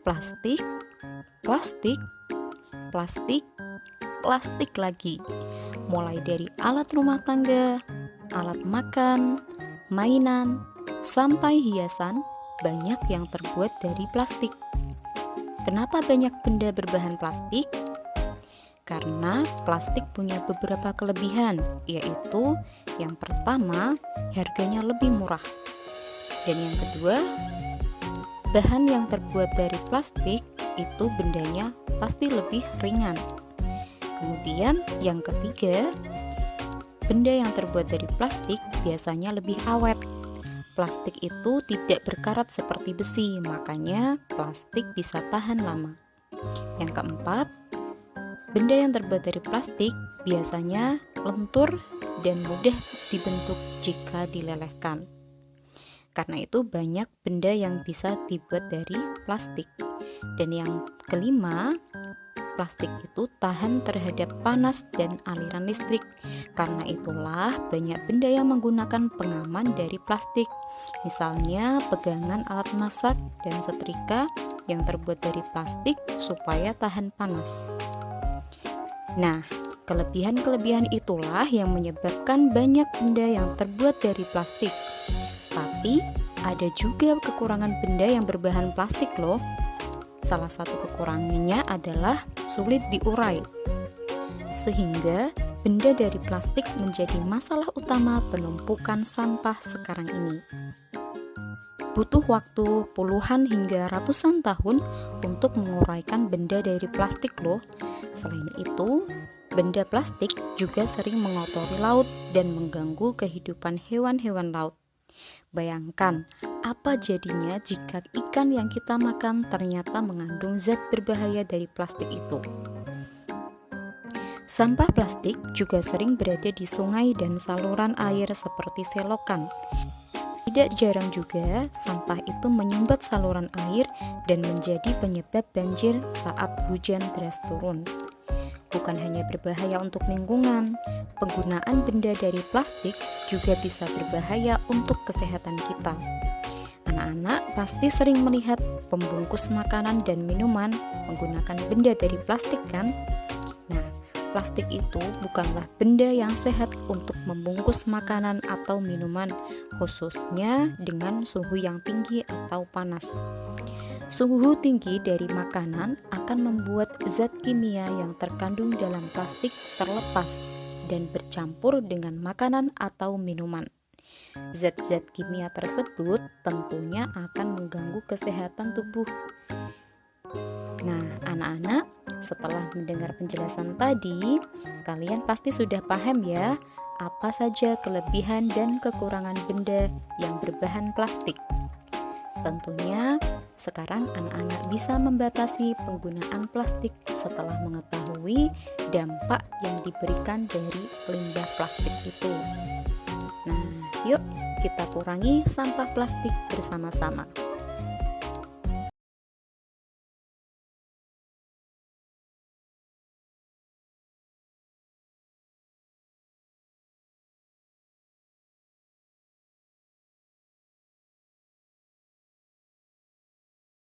Plastik, plastik, plastik, plastik lagi. Mulai dari alat rumah tangga, alat makan, mainan, sampai hiasan, banyak yang terbuat dari plastik. Kenapa banyak benda berbahan plastik? Karena plastik punya beberapa kelebihan, yaitu yang pertama, harganya lebih murah. Dan yang kedua, bahan yang terbuat dari plastik itu bendanya pasti lebih ringan. Kemudian yang ketiga, benda yang terbuat dari plastik biasanya lebih awet. Plastik itu tidak berkarat seperti besi, makanya plastik bisa tahan lama. Yang keempat, benda yang terbuat dari plastik biasanya lentur dan mudah dibentuk jika dilelehkan. Karena itu banyak benda yang bisa dibuat dari plastik. Dan yang kelima, plastik itu tahan terhadap panas dan aliran listrik. Karena itulah banyak benda yang menggunakan pengaman dari plastik. Misalnya pegangan alat masak dan setrika yang terbuat dari plastik supaya tahan panas. Nah, kelebihan-kelebihan itulah yang menyebabkan banyak benda yang terbuat dari plastik. Tapi ada juga kekurangan benda yang berbahan plastik loh. Salah satu kekurangannya adalah sulit diurai. Sehingga benda dari plastik menjadi masalah utama penumpukan sampah sekarang ini. Butuh waktu puluhan hingga ratusan tahun untuk menguraikan benda dari plastik loh. Selain itu, benda plastik juga sering mengotori laut dan mengganggu kehidupan hewan-hewan laut. Bayangkan, apa jadinya jika ikan yang kita makan ternyata mengandung zat berbahaya dari plastik itu? Sampah plastik juga sering berada di sungai dan saluran air seperti selokan. Tidak jarang juga sampah itu menyumbat saluran air dan menjadi penyebab banjir saat hujan deras turun. Bukan hanya berbahaya untuk lingkungan, penggunaan benda dari plastik juga bisa berbahaya untuk kesehatan kita. Anak-anak pasti sering melihat pembungkus makanan dan minuman menggunakan benda dari plastik kan? Nah, plastik itu bukanlah benda yang sehat untuk membungkus makanan atau minuman, khususnya dengan suhu yang tinggi atau panas. Suhu tinggi dari makanan akan membuat zat kimia yang terkandung dalam plastik terlepas dan bercampur dengan makanan atau minuman. Zat-zat kimia tersebut tentunya akan mengganggu kesehatan tubuh. Nah, anak-anak, setelah mendengar penjelasan tadi, kalian pasti sudah paham ya, apa saja kelebihan dan kekurangan benda yang berbahan plastik. Tentunya, sekarang anak-anak bisa membatasi penggunaan plastik setelah mengetahui dampak yang diberikan dari limbah plastik itu. Nah, yuk kita kurangi sampah plastik bersama-sama.